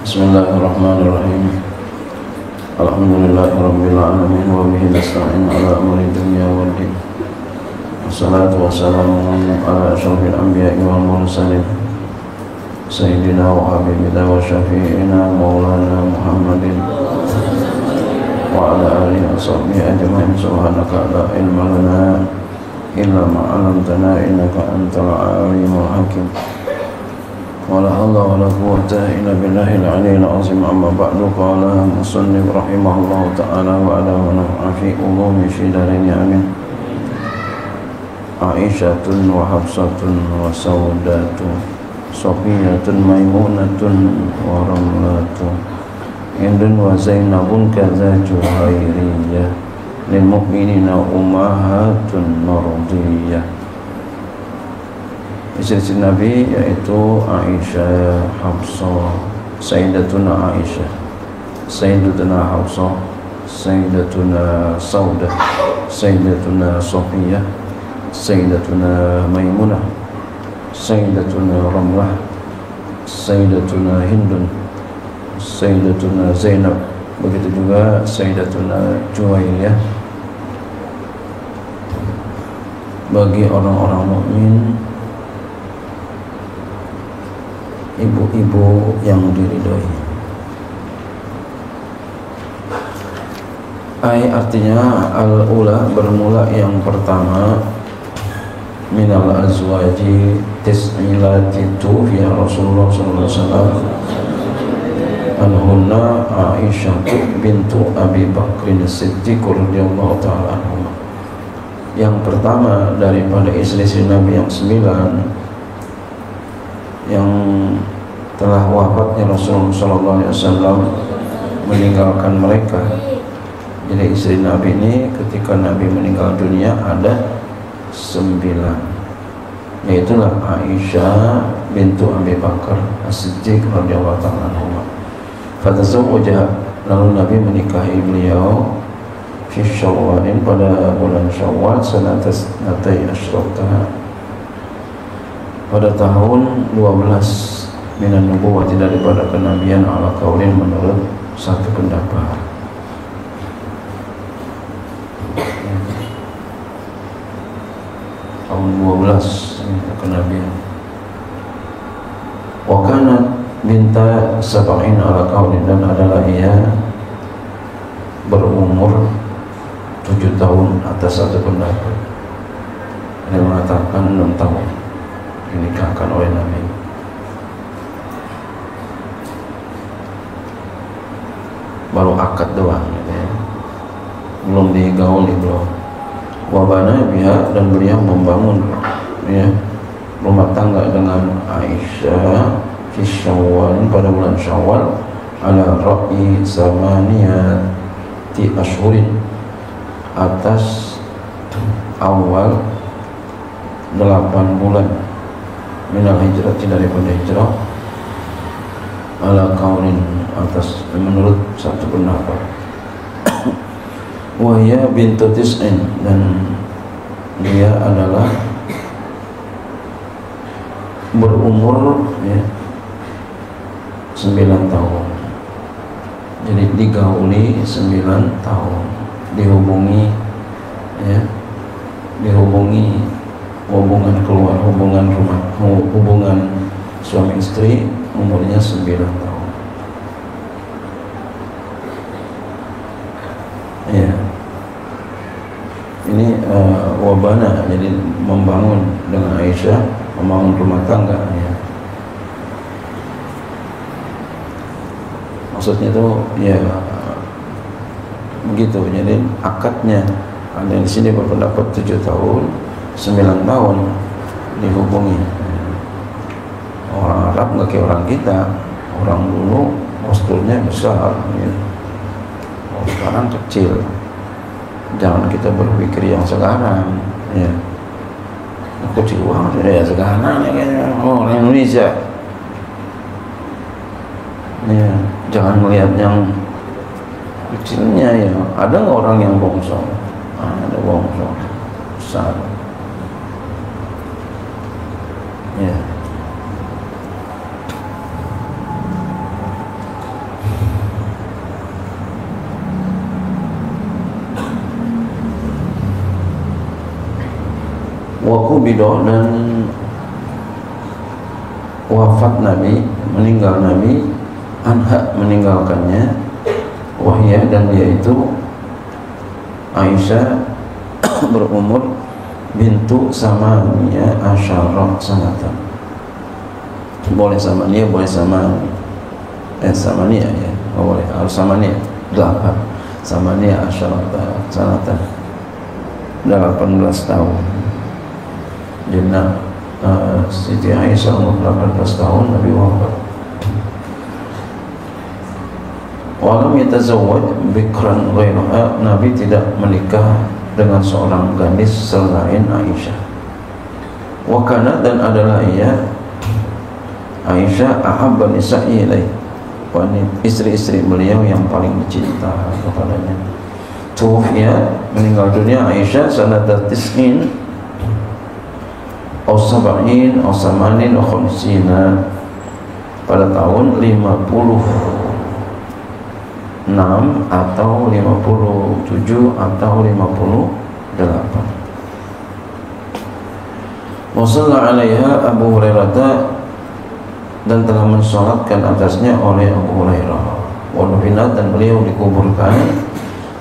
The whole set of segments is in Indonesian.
Bismillahirrahmanirrahim. Alhamdulillahirabbil alamin wa bihi nasta'in ala amri dunya waddin. Wassalatu wassalamu ala asyrafil anbiya'i wal mursalin sayyidina wa habibina wa syafi'ina maulana Muhammadin wa ala alihi wa sahbihi ajma'in. Subhanaka la ilma lana illa ma 'allamtana innaka antal alimul hakim. Wala haula wala quwwata illa billahil aliyyil azim. Amma ba'du. Qala musannif rahimahullahu ta'ala wa ala wa naf'a fi ulumi syidarain amin. Aisyatun wa Hafsatun wa Saudatun Sofiyatun Maimunatun wa Ramlatun Indun wa Zainabun kadza Juhairiyah lil mu'minina ummahatun mardiyah. Istri Nabi yaitu Aisyah, Hafsah, Sayyidatuna Aisyah, Sayyidatuna Hafsah, Sayyidatuna Saudah, Sayyidatuna Sofiyah, Sayyidatuna Maimunah, Sayyidatuna Ramlah, Sayyidatuna Hindun, Sayyidatuna Zainab, begitu juga Sayyidatuna Juwairiyah. Bagi orang-orang mukmin, ibu-ibu yang diridhoi. Artinya al-ula, bermula yang pertama, minal azwaji tis'ilati tufiya Rasulullah sallallahu alaihi wasallam anhunna Aisyah bintu Abi Bakrin Siddiq radhiyallahu ta'ala anhu. Yang pertama daripada istri-istri Nabi yang 9 yang telah wafatnya Rasulullah sallallahu alaihi wasallam, meninggalkan mereka. Jadi istri Nabi ini ketika Nabi meninggal dunia ada 9, yaitulah Aisyah bintu Abi Bakar As-Siddiq radhiyallahu ta'ala anhu. Fatazawwaja, lalu Nabi menikahi beliau fi Syawalin, pada bulan Syawal, sanatas natai asyrata, pada tahun 12 minan nubuwah, daripada kenabian, ala kaulin, menurut satu pendapat. Tahun 12 kenabian. Wa kanat binta sab'in ala kaulin, dan adalah ia berumur 7 tahun atas satu pendapat. Ada mengatakan 6 tahun dinikahkan oleh Nabi. Baru akad doang gitu ya. Belum digauli, belum. Wabana biha, dan beliau membangun ya rumah tangga dengan Aisyah fi Syawal, pada bulan Syawal, ala ra'i samaniyati ashhurin, atas awal 8 bulan minal hijrah, daripada hijrah, ala kaulin, atas menurut satu pendapat. Wahya bintu tis'in, dan dia adalah berumur ya 9 tahun. Jadi digauli 9 tahun, dihubungi ya, dihubungi hubungan keluar, hubungan rumah, hubungan suami istri, umurnya 9 tahun. Ya. Ini wabana, jadi membangun dengan Aisyah, membangun rumah tangga ya. Maksudnya itu ya begitu. Jadi akadnya, ada di sini berpendapat 7 tahun, 9 tahun dihubungi. Orang Arab nggak kayak orang kita. Orang dulu posturnya besar ya. Sekarang kecil. Jangan kita berpikir yang sekarang ya. Kecil banget ya sekarang ya, orang Indonesia ya. Jangan melihat yang kecilnya ya. Ada orang yang bongsor, ada bongsor besar ya. qubido, dan wafat Nabi, meninggal Nabi, anha meninggalkannya, wahya dan dia itu Aisyah berumur bintu samania asyara sanatan. Boleh samania, boleh samania ya, boleh harus samania 8, samania asyara sanatan 18 tahun. Jenna Siti Aisyah umur 18 tahun Nabi wafat. Walam yatazawwaj bikran ghairaha, Nabi tidak menikah dengan seorang gadis selain Aisyah. Wa kana, dan adalah ia Aisyah ahabba nisa'i ilaih, istri-istri beliau yang paling dicinta kepadanya. Tuwfiya, meninggal dunia Aisyah sanata tis'in aw sab'in aw samanin wa khamsina, pada tahun 56 atau 57 atau 58. Wa shalla 'alaiha Abu Hurairah, dan telah mensolatkan atasnya oleh Abu Hurairah. Wa nufinat, dan beliau dikuburkan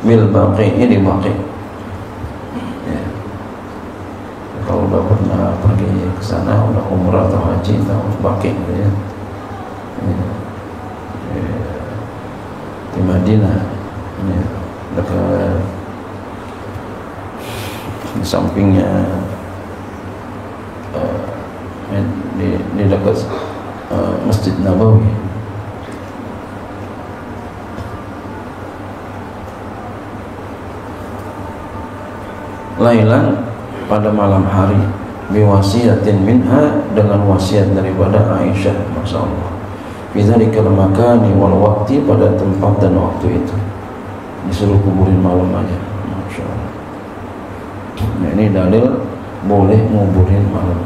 bil Baqi'i, di Baqi'. Ya. Kalau udah pernah pergi ke sana, udah umrah atau haji, tahu Baqi' ya. Di Madinah ya, dekat di sampingnya di dekat Masjid Nabawi. Lailan, pada malam hari, biwasiyatin minha, dengan wasiat daripada Aisyah, Masya Allah, bidzalika makani wal waqti, pada tempat dan waktu itu, disuruh kuburin malam aja. Masya Allah. Nah, ini dalil boleh nguburin malam.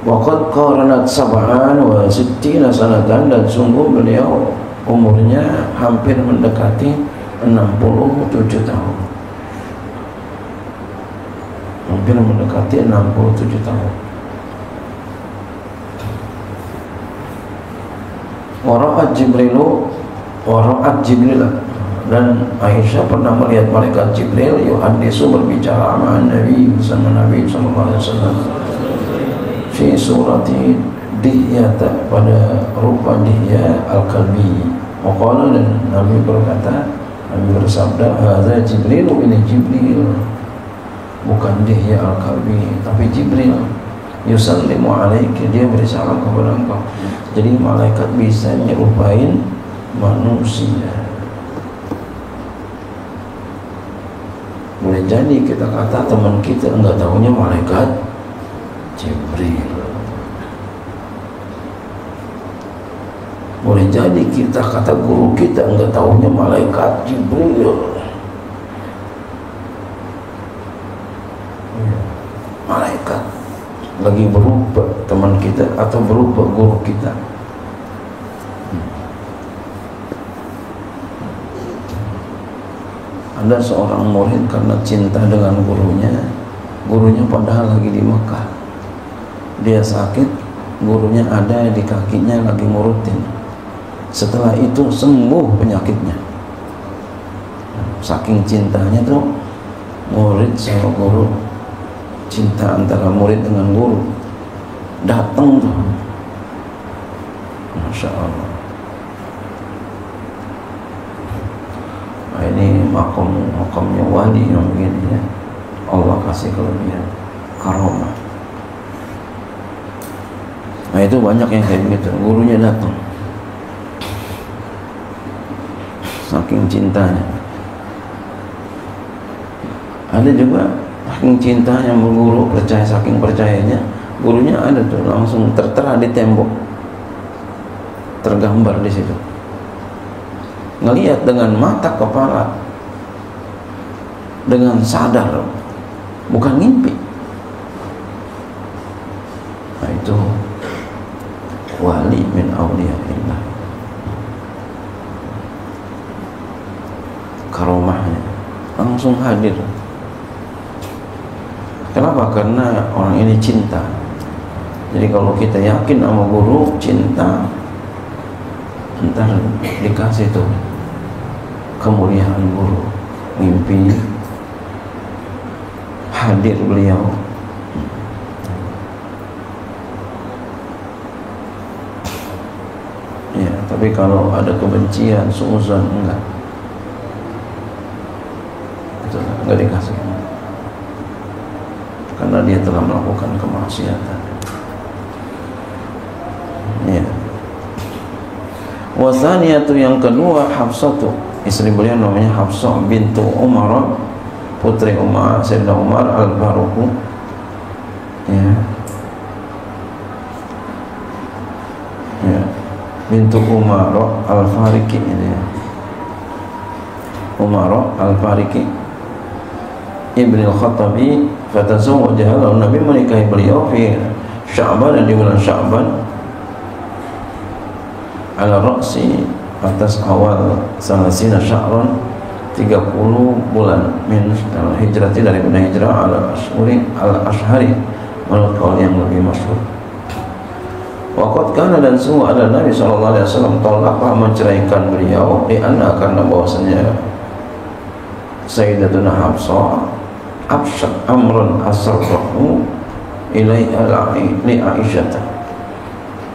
Waqad qaranat sab'an wa sittina sanatan, dan sungguh beliau umurnya hampir mendekati 67 tahun. Hampir mendekati 67 tahun. Wara'at Jibril, dan Aisyah pernah melihat malaikat Jibril yuhaddisu, berbicara sama Nabi, bersama Nabi sallallahu alaihi wasallam, fi surati Dihyata, pada rupa Dihya al-Kalbi. Waqala, dan Nabi berkata, Nabi bersabda, hadza Jibril, ini Jibril, bukan Dihya al-Kalbi tapi Jibril, yusallimu alaiki, dia beri salam kepada engkau. Jadi malaikat bisa nyerupain manusia. Boleh jadi kita kata teman kita enggak tahunya malaikat Jibril. Boleh jadi kita kata guru kita enggak tahunya malaikat Jibril. Malaikat lagi berupa teman kita atau berupa guru kita. Ada seorang murid karena cinta dengan gurunya padahal lagi di Mekah. Dia sakit, gurunya ada di kakinya lagi ngurutin. Setelah itu sembuh penyakitnya. Saking cintanya tuh murid sama guru, cinta antara murid dengan guru datang tuh, Masya Allah. Nah, ini makamnya wali yang begini ya, Allah kasih kelebihan karomah. Nah itu banyak yang kayak begitu, gurunya datang saking cintanya. Ada juga saking cintanya berguru, percaya, saking percayanya gurunya ada tuh langsung tertera di tembok, tergambar di situ, ngelihat dengan mata kepala, dengan sadar, bukan ngimpi. Nah itu wali min awliyaillah, karomahnya langsung hadir. Kenapa Kenapa? Karena orang ini cinta. Jadi kalau kita yakin sama guru, cinta, ntar dikasih tuh kemuliaan guru, mimpi hadir beliau. Ya, tapi kalau ada kebencian, suuzon, enggak, itu enggak dikasih, karena dia telah melakukan kemaksiatan. Ya. Wasaniyatu yang kedua, Hafsatu, istri beliau namanya Hafsah bintu Umar, putri Umar, Sayyidina Umar al-Faruq. Ya. Ya. Bintu Umar al-Fariqi ini. Umar al-Fariqi Ibn al-Khattabi, fatazawwajaha, lalu Nabi menikahi beliau fi Sya'ban, di bulan Sya'ban, ala ra'si, atas awal salasina sya'ran, 30 bulan min hijrati, dari hijrah, ala ashuri al-ashhari, menurut kaul yang lebih masyhur. Waqad kana, dan semua ada Nabi SAW talaqah, menceraikan beliau, karena bahwasanya Sayyidatuna Hafsah absyad amran asarrahu ilaiha li Aisyah,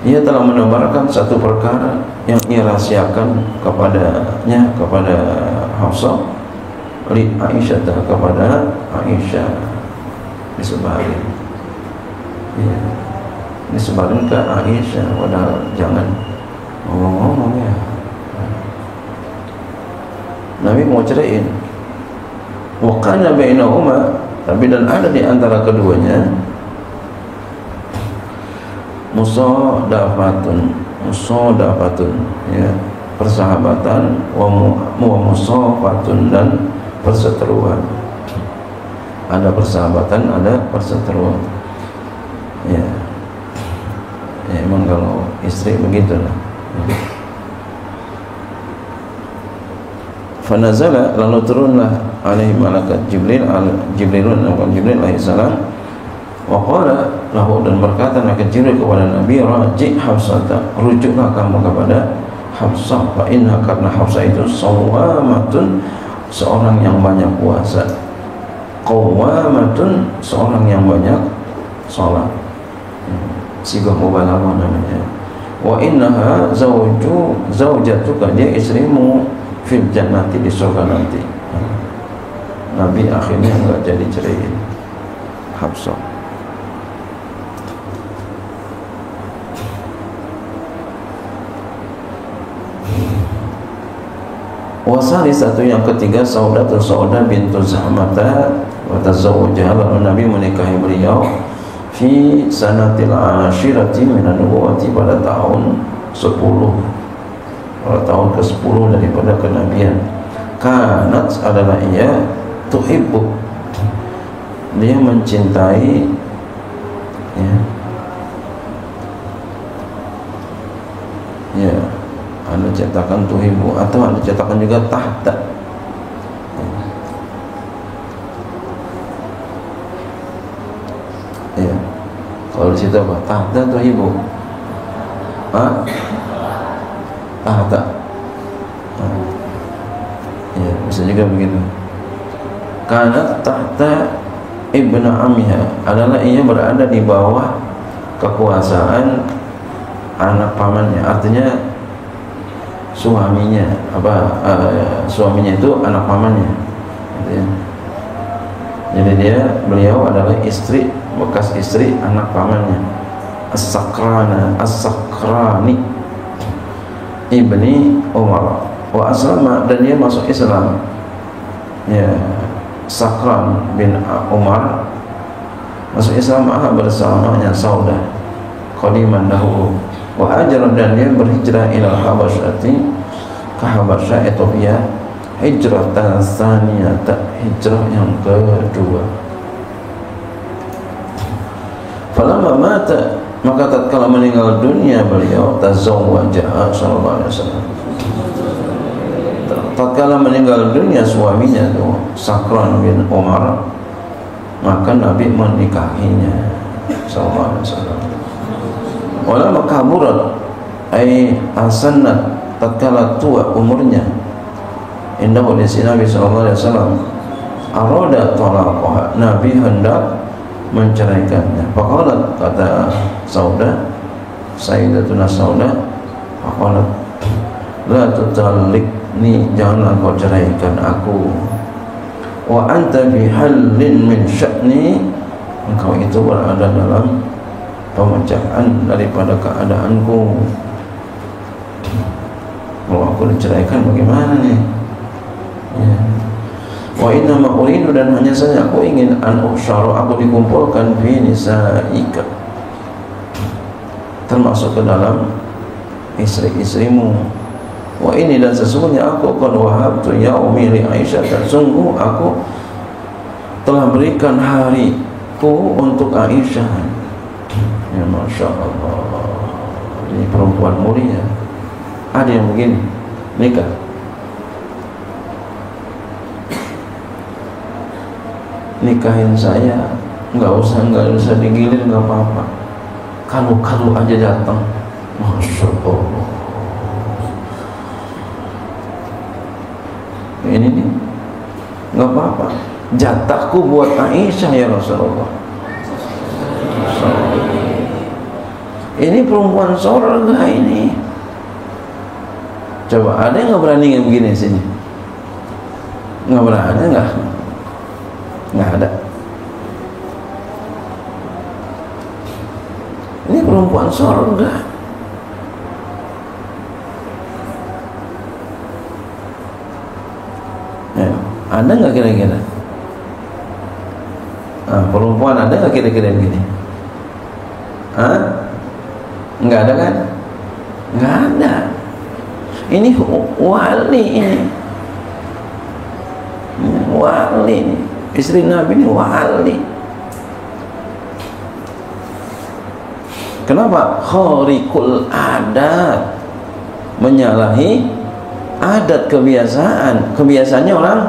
ia telah menebarkan satu perkara yang ia rahasiakan kepadanya, kepada Hafsah, li Aisyah, kepada Aisyah, disebarin, ya, disebarin ke Aisyah, padahal jangan ngomong-ngomong ya. Nabi mau ceraiin, wa kana bainahuma, tapi dan ada di antara keduanya musadafatun, ya, persahabatan, wa musafatun, dan perseteruan. Ada persahabatan, ada perseteruan. Ya, ya, emang kalau istri begitulah. Fanazala, lalu turunlah alaihi malaikat Jibril, Jibril alaihissalam, wa qala lahu, dan berkata malaikat Jibril kepada Nabi, raji' Hafsata, rujuklah kamu kepada Hafsah, fa inna, karena Hafsah itu sawamatun, seorang yang banyak puasa, qawamatun, seorang yang banyak salat, sigah mubalaghah namanya. Wa innaha zaujatuka, dia istrimu, fil jannati, di surga nanti. Nabi akhirnya enggak jadi ceraiin Hafsah. Wasari, satu yang ketiga, Saudah bintu Zahmata, wa tazawwajaha, lalu Nabi menikahi beliau fi sanatil ashirati minan nubuwati, pada tahun 10, pada tahun ke-10 daripada kenabian. Kanat, adalah ia, tuhibbu, dia mencintai, ya, ya, ada cetakan tuhibbu, atau ada cetakan juga tahta, ya. Kalau di situ apa? Tahta tuhibbu, tahta, ya, bisa juga begitu. Karena tahta ibnu amiha, adalah ia berada di bawah kekuasaan anak pamannya, artinya suaminya, suaminya itu anak pamannya, gitu ya. Jadi beliau adalah istri, bekas istri anak pamannya, as-Sakrani ibni Umar, wa aslama, dan dia masuk Islam, ya. Sakran bin Umar masuk Islam bersamanya Saudah qadiman dahulu, wa ajra, dan dia berhijrah ila Habasyati, ke Habasyah, Ethiopia, hijrah tsaniyata, hijrah yang kedua. Falamma mata, maka tatkala meninggal dunia beliau, tazawwajaha sallallahu alaihi wasallam, tatkala meninggal dunia suaminya tuh Sakran bin Umar, maka Nabi menikahinya sallallahu alaihi wasallam. Wala makaburat ay asanat, tatkala tua umurnya, indahu di sini Nabi sallallahu alaihi wasallam arada talaqaha, Nabi hendak menceraikannya. Faqalat, kata Saudah, Sayyidatuna Saudah, faqalat la tutalliqni, janganlah kau ceraikan aku, wa anta bihallin min sya'ni, engkau itu berada dalam pemecahan daripada keadaanku. Kalau aku diceraikan bagaimana nih? Ya. Wa inna ma uridu, dan hanya saja aku ingin an usyara, aku dikumpulkan fi nisaika, termasuk ke dalam istri-istrimu. Wa ini, dan sesungguhnya aku qad wahabtu yaumi li Aisyah, dan sungguh aku telah berikan hariku untuk Aisyah. Ya Masya Allah, ini perempuan mulia. Ada yang begini nikah, nikahin saya, nggak usah digilir, nggak apa-apa, kalau aja datang. Masya Allah, ini nih nggak apa-apa, jatahku buat Aisyah ya Rasulullah. Ini perempuan surga ini. Coba ada yang nggak berani yang begini sini? Nggak berani, nggak ada. Ini perempuan surga. Ya, ada nggak kira-kira? Perempuan ada nggak kira-kira begini? Nggak ada kan? Nggak ada. Ini wali ini. Wali ini. Istri Nabi ini wali. Kenapa? Khariqul adat, menyalahi adat, kebiasaan. Kebiasaannya orang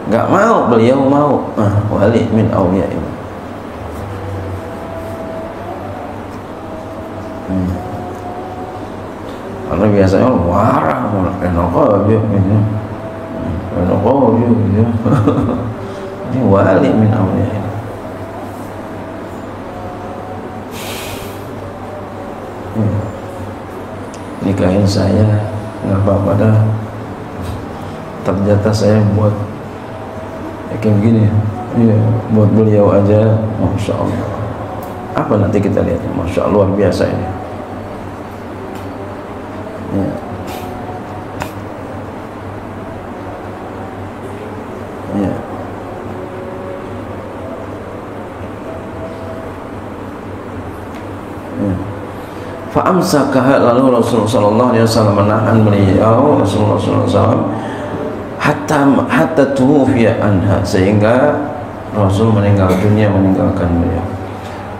nggak mau, beliau mau. Wali min awliya ini. Karena biasanya warah, enak aja gitu. Ini wali min awliya. Nikahin saya, nggak apa-apa dah. Terjata saya buat kayak begini, iya, buat beliau aja. Masya Allah. Apa nanti kita lihat? Masya Allah, luar biasa ini. Ya. Ya. Ya. Fa'amsakaha, lalu Rasulullah sallallahu alaihi wasallam menahan beliau, Rasulullah sallallahu alaihi wasallam, hatta tuwfiya anha, sehingga Rasul meninggal dunia, meninggalkan beliau.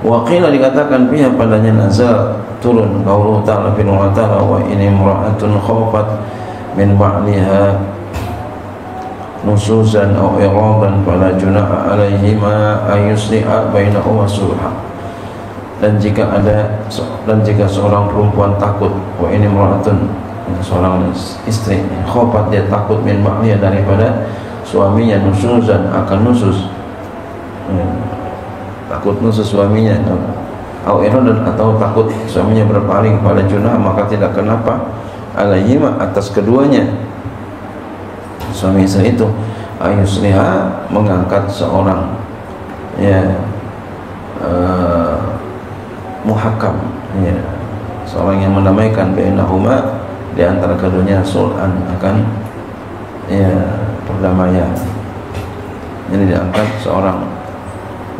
Wa qila, dikatakan pihak padanya nazal, turun qaulullah ta'ala fi ta'ala, wa in imra'atun khawfat min ba'liha nususan aw iradan fala junaha 'alaihima ayusliha bainahuma sulha. Dan jika seorang perempuan takut, wa ini imra'atun, seorang istri khawfat, dia takut min ba'liha, daripada suaminya, nususan, akan nusus, takut nusus suaminya, au iradan, atau takut suaminya berpaling, pada junah, maka tidak kenapa alaihima, atas keduanya, suami istri itu, ayusliha, mengangkat seorang, ya, muhakam, ya, seorang yang mendamaikan bainahuma, di antara keduanya, sulhan, akan, ya, perdamaian. Jadi diangkat seorang,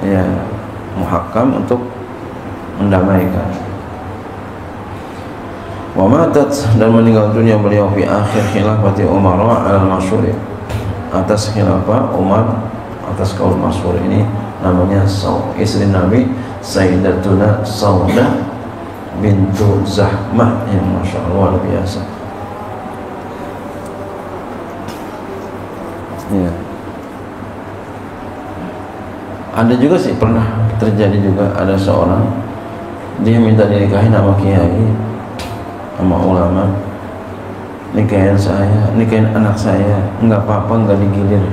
ya, muhakam untuk mendamaikan. Wa matat, dan meninggal dunia beliau fi akhir khilafati Umar al-Masyhur, atas khilafah Umar, atas kaul masyhur ini, namanya istri Nabi Sayyidatuna Saudah bintu Zahmah, yang Masya Allah luar biasa. Ya. Ada juga sih, pernah terjadi juga, ada seorang dia minta dinikahin sama kiai, sama ulama. Nikahin saya, nikahin anak saya, nggak apa-apa, nggak digilir.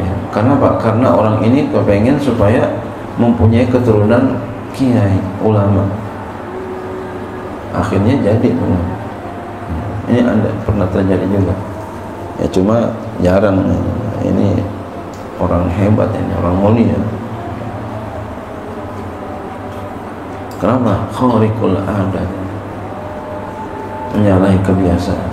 Ya, karena apa? Karena orang ini kepengen supaya mempunyai keturunan kiai, ulama. Akhirnya jadi tuh. Ini ada pernah terjadi juga. Ya cuma jarang. Ini orang hebat, ini orang mulia. Kenapa? Khariqul adat, menyalahi kebiasaan.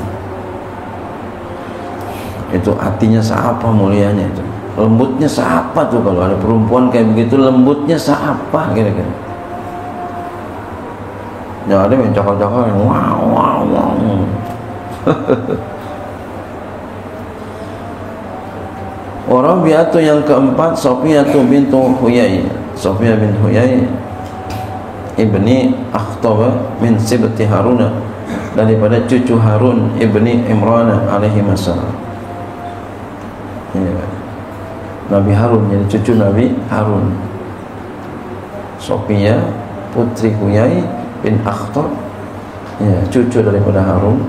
Itu hatinya seapa mulianya itu, lembutnya seapa tuh. Kalau ada perempuan kayak begitu, lembutnya seapa kira-kira. Ya ada yang cakal-cakal, wow wow wow. Rabi'atu yang keempat, Sofiyatu bintu Huyai. Sofiyah bin Huyai ibni Akhtawa min sibti Haruna, daripada cucu Harun ibni Imran alaihi wassalam. Ya. Nabi Harun, jadi cucu Nabi Harun. Sofiyah putri Huyai bin Akhtar, ya, cucu daripada Harun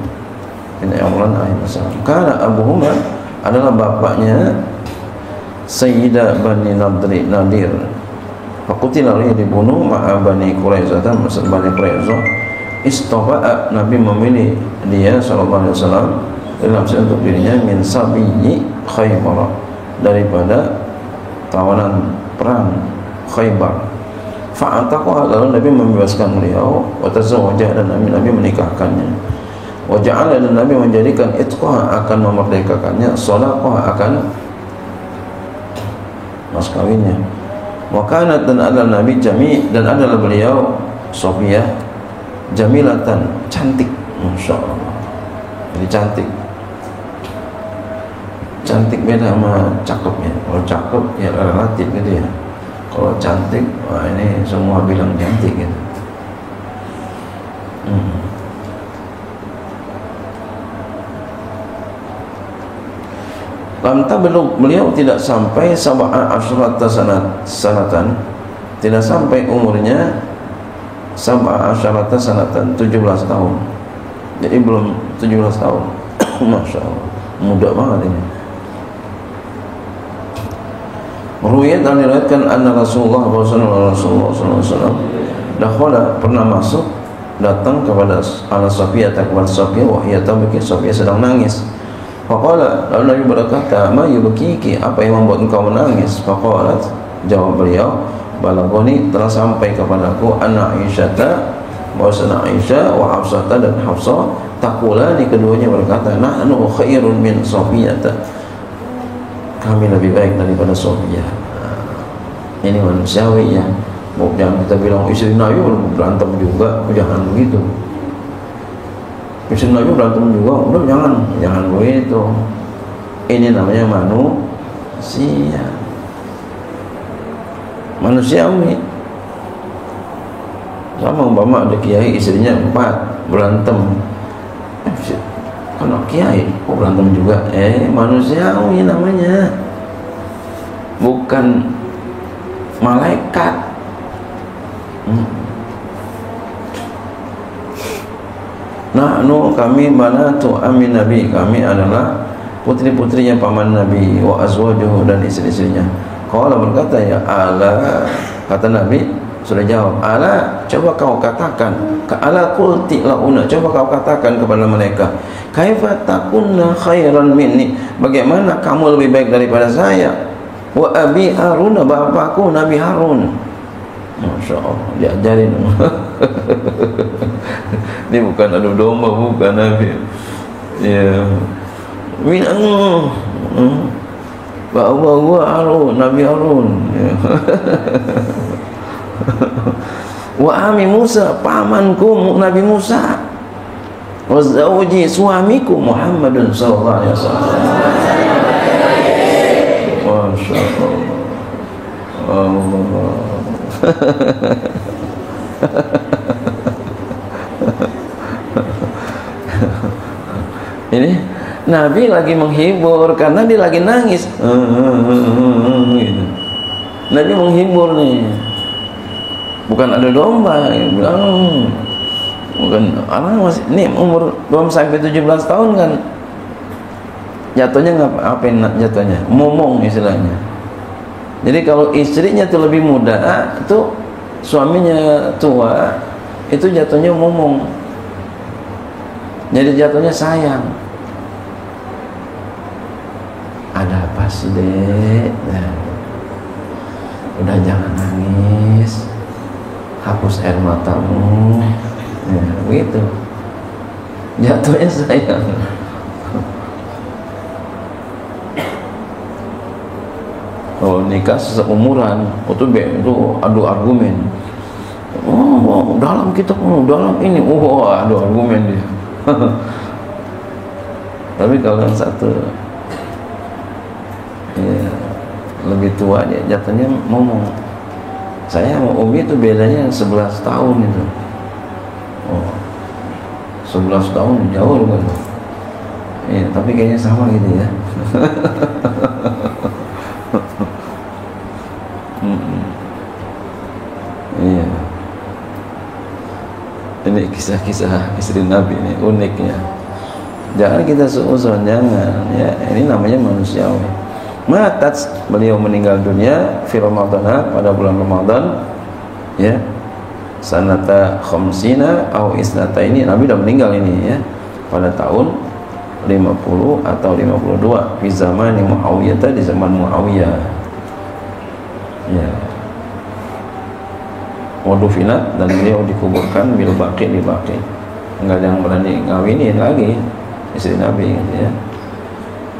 bin Imran alaihi wassalam. Karena abuhuma adalah bapaknya Sayyidah Bani Nadir. Fakutila lalu dibunuh ma'a Bani Quraisyah, maksud Bani Quraisyah. Istaba'a, Nabi memilih dia sallallahu alaihi wasallam dalam untuk dirinya min sabiyyi Khaybar, daripada tawanan perang Khaybar. Fa'ataqa, lalu Nabi membebaskan beliau, wa tazawwaja, dan Nabi menikahkannya. Wa ja'ala, dan Nabi menjadikan itqaha, akan memerdekakannya, salaqaha, akan mas kawinnya. Wa kanat, dan adalah Nabi dan adalah beliau Sofiyah jamilatan, cantik, masya Allah. Jadi cantik beda sama cakep ya. Kalau cakep ya relatif gitu ya. Kalau cantik, wah ini semua bilang cantik gitu. Lamta belum, beliau tidak sampai sab'a asyrata sanatan, tidak sampai umurnya sab'a asyrata sanatan, 17 tahun. Jadi belum 17 tahun. Masya Allah, muda banget ini. Ruwayat, dan diriwayatkan anna Rasulullah SAW dakhala, pernah masuk, datang kepada ala Sofiyah, kepada Sofiyah, wahia tabki, Sofiyah sedang nangis. Faqala, lalu Nabi berkata, ma yubkiki, apa yang membuat engkau menangis? Faqalat, jawab beliau, balaghani, telah sampai kepadaku, anna Aisyata, bahwasana Aisyah wa Hafsah dan Hafsah, taqulani, keduanya berkata, nahnu khairun min Sofiyata, kami lebih baik daripada Sofiyah. Ini manusiawi ya. Jangan kita bilang istri Nabi berantem juga, jangan begitu. Istri Nabi berantem juga, udah jangan begitu. Ini namanya manusiawi. Sama umpama ada kiai istrinya 4 berantem, kalau kiai kok berantem juga, manusiawi namanya, bukan malaikat. Nahnu, kami, banatu amin Nabi, kami adalah putri-putrinya paman Nabi, wa azwajuhu, dan istri-istrinya. Qala, berkata, ya ala, kata Nabi, sudah jawab, ala, coba kau katakan, ala qulti launa, coba kau katakan kepada mereka, kaifa takunna khairan minni, bagaimana kamu lebih baik daripada saya, wa abi Harun, bapakku Nabi Harun. Masya Allah, diajarin. Ini bukan adu domba, bukan Nabi. Ya, min bapak Harun, Nabi Harun. Wa ami Musa, pamanku Nabi Musa. Wa zawji, suamiku Muhammadun sallallahu alaihi wasallam. Masya Allah. Ini Nabi lagi menghibur karena dia lagi nangis gitu. Nabi menghibur nih, bukan ada domba, bilang bukan, anak masih ini umur belum sampai 17 tahun kan, jatuhnya ngapain jatuhnya, momong istilahnya. Jadi kalau istrinya itu lebih muda, itu suaminya tua, itu jatuhnya momong. Jadi jatuhnya sayang. Ada apa sih, Dek? Nah, udah jangan nangis, hapus air matamu. Ya, begitu. Jatuhnya sayang. Kalau nikah seumuran, itu adu argumen. Oh, dalam kitab, dalam ini, adu argumen dia. Tapi kalau yang satu ya, lebih tua, dia jatuhnya ngomong. Saya sama Umi itu bedanya 11 tahun itu. Oh, 11 tahun jauh kan. Ya, tapi kayaknya sama gitu ya. Iya. Ini kisah-kisah istri Nabi ini uniknya. Jangan kita suuzon, jangan ya. Ini namanya manusiawi. Matat, beliau meninggal dunia fi Ramadan, pada bulan Ramadan ya. Sanata khamsina au isnata, ini Nabi sudah meninggal ini ya, pada tahun 50 atau 52 di zaman Muawiyah, di zaman Muawiyah ya. Wadufinat, dan beliau dikuburkan bil Baqi, di Baqi. Enggak ada yang berani ngawinin lagi istri Nabi gitu ya.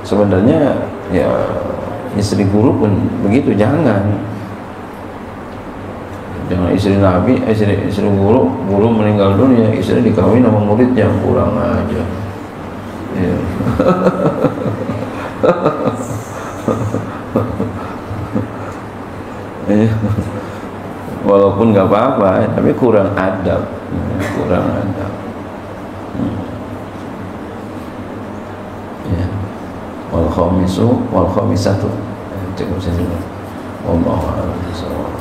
Sebenarnya ya istri guru pun begitu, jangan istri Nabi, istri guru meninggal dunia, istri dikawin sama muridnya, kurang aja ya. Walaupun nggak apa-apa, tapi kurang adab, ya. Wal khamisatu, cukup saja. Wallahu a'lam.